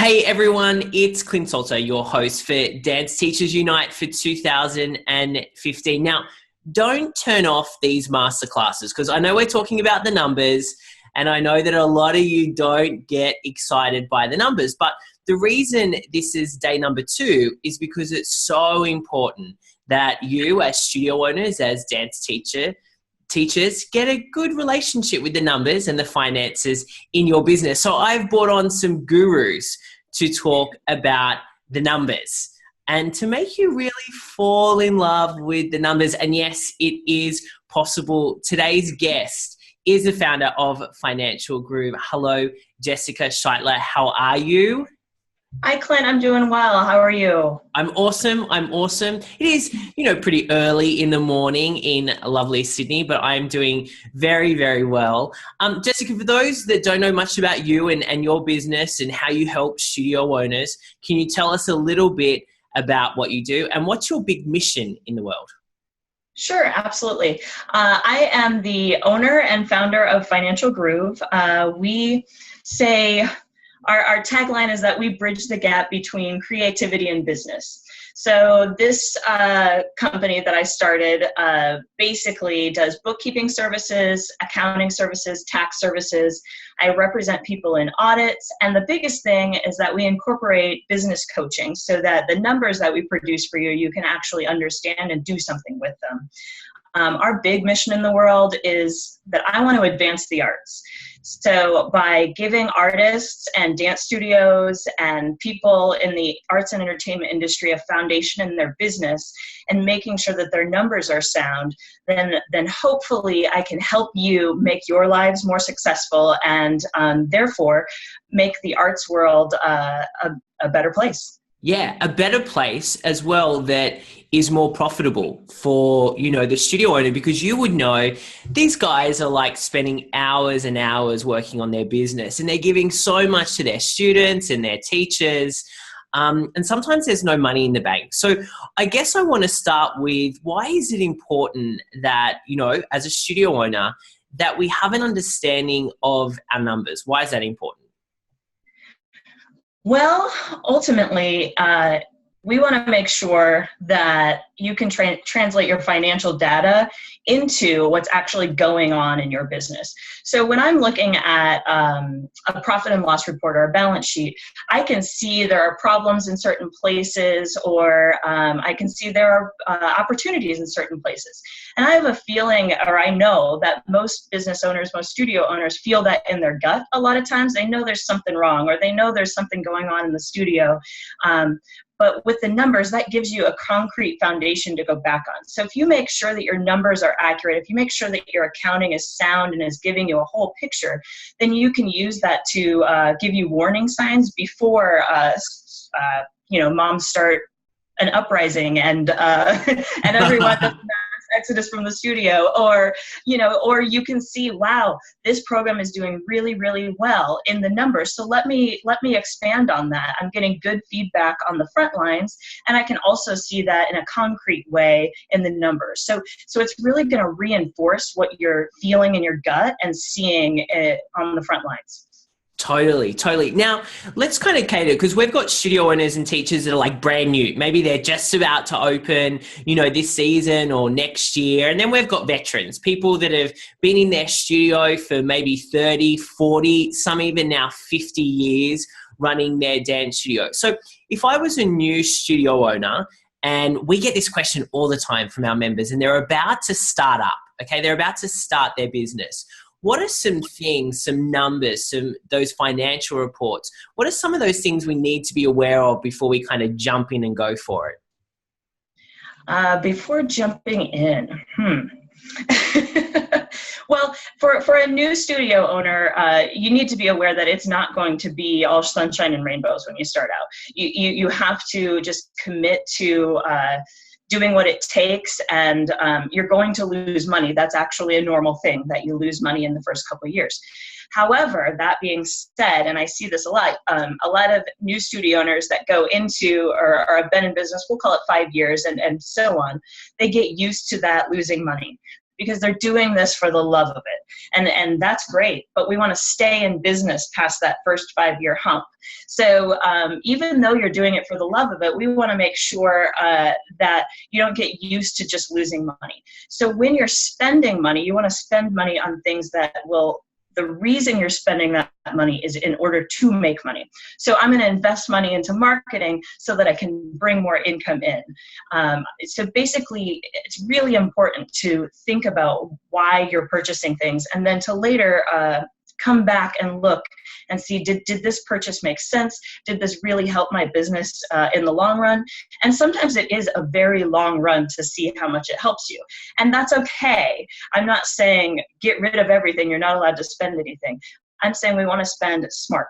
Hey everyone, it's Clint Salter, your host for Dance Teachers Unite for 2015. Now, don't turn off these masterclasses because I know we're talking about the numbers and I know that a lot of you don't get excited by the numbers, but the reason this is day number 2 is because it's so important that you as studio owners, as dance teachers get a good relationship with the numbers and the finances in your business. So I've brought on some gurus to talk about the numbers and to make you really fall in love with the numbers. And yes, it is possible. Today's guest is the founder of Financial Groove. Hello, Jessica Scheitler. How are you? Hi, Clint. I'm doing well. How are you? I'm awesome. It is, pretty early in the morning in lovely Sydney, but I'm doing very, very well. Jessica, for those that don't know much about you and your business and how you help studio owners, can you tell us a little bit about what you do and what's your big mission in the world? Sure, absolutely. I am the owner and founder of Financial Groove. We say our tagline is that we bridge the gap between creativity and business. So this company that I started basically does bookkeeping services, accounting services, tax services. I represent people in audits. And the biggest thing is that we incorporate business coaching so that the numbers that we produce for you, you can actually understand and do something with them. Our big mission in the world is that I want to advance the arts. So by giving artists and dance studios and people in the arts and entertainment industry a foundation in their business and making sure that their numbers are sound, then hopefully I can help you make your lives more successful and therefore make the arts world a better place. Yeah, a better place as well that is more profitable for, the studio owner, because you would know these guys are like spending hours and hours working on their business and they're giving so much to their students and their teachers. And sometimes there's no money in the bank. So I guess I want to start with, why is it important that, as a studio owner, that we have an understanding of our numbers? Why is that important? Well, ultimately, we want to make sure that you can translate your financial data into what's actually going on in your business. So when I'm looking at a profit and loss report or a balance sheet, I can see there are problems in certain places, or I can see there are opportunities in certain places. And I have a feeling, or I know that most business owners, most studio owners feel that in their gut. A lot of times they know there's something wrong, or they know there's something going on in the studio. But with the numbers, that gives you a concrete foundation to go back on. So if you make sure that your numbers are accurate, if you make sure that your accounting is sound and is giving you a whole picture, then you can use that to give you warning signs before, moms start an uprising and everyone exodus from the studio, or you can see, wow, this program is doing really, really well in the numbers. So let me expand on that. I'm getting good feedback on the front lines, and I can also see that in a concrete way in the numbers. So it's really going to reinforce what you're feeling in your gut and seeing it on the front lines. Totally. Now, let's kind of cater, because we've got studio owners and teachers that are like brand new. Maybe they're just about to open, this season or next year. And then we've got veterans, people that have been in their studio for maybe 30, 40, some even now 50 years running their dance studio. So if I was a new studio owner, and we get this question all the time from our members, and they're about to start up, okay? They're about to start their business. What are some things, some numbers, those financial reports? What are some of those things we need to be aware of before we kind of jump in and go for it? Before jumping in, Well, for a new studio owner, you need to be aware that it's not going to be all sunshine and rainbows when you start out. You have to just commit to doing what it takes, and you're going to lose money. That's actually a normal thing, that you lose money in the first couple of years. However, that being said, and I see this a lot of new studio owners that go into or have been in business, we'll call it 5 years and so on, they get used to that losing money because they're doing this for the love of it. And that's great, but we want to stay in business past that first 5-year hump. So even though you're doing it for the love of it, we want to make sure that you don't get used to just losing money. So when you're spending money, you want to spend money on things that will, the reason you're spending that money is in order to make money. So I'm going to invest money into marketing so that I can bring more income in. So basically, it's really important to think about why you're purchasing things, and then to later come back and look and see, did this purchase make sense? Did this really help my business in the long run? And sometimes it is a very long run to see how much it helps you. And that's okay. I'm not saying get rid of everything. You're not allowed to spend anything. I'm saying we want to spend smart,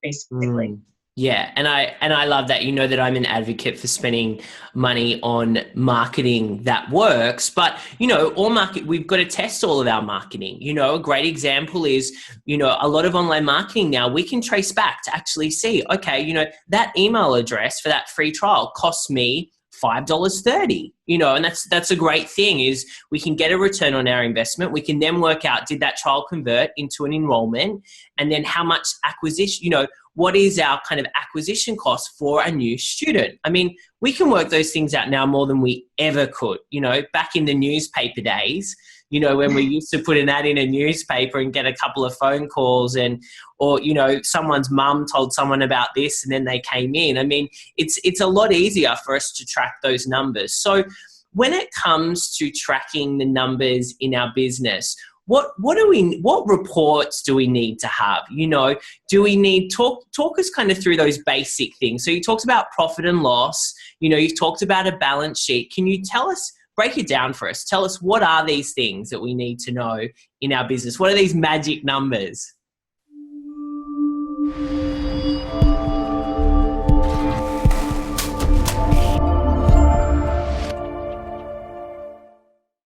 basically. Yeah, and I love that. You know that I'm an advocate for spending money on marketing that works, but we've got to test all of our marketing. A great example is, a lot of online marketing now, we can trace back to actually see, okay, that email address for that free trial costs me $5.30, and that's a great thing, is we can get a return on our investment. We can then work out, did that trial convert into an enrollment? And then how much acquisition, what is our kind of acquisition cost for a new student? I mean, we can work those things out now more than we ever could. Back in the newspaper days, when we used to put an ad in a newspaper and get a couple of phone calls or someone's mum told someone about this and then they came in. I mean, it's a lot easier for us to track those numbers. So when it comes to tracking the numbers in our business, what reports do we need to have? Do we need talk us kind of through those basic things? So you talked about profit and loss, you've talked about a balance sheet. Can you break it down for us? Tell us, what are these things that we need to know in our business? What are these magic numbers?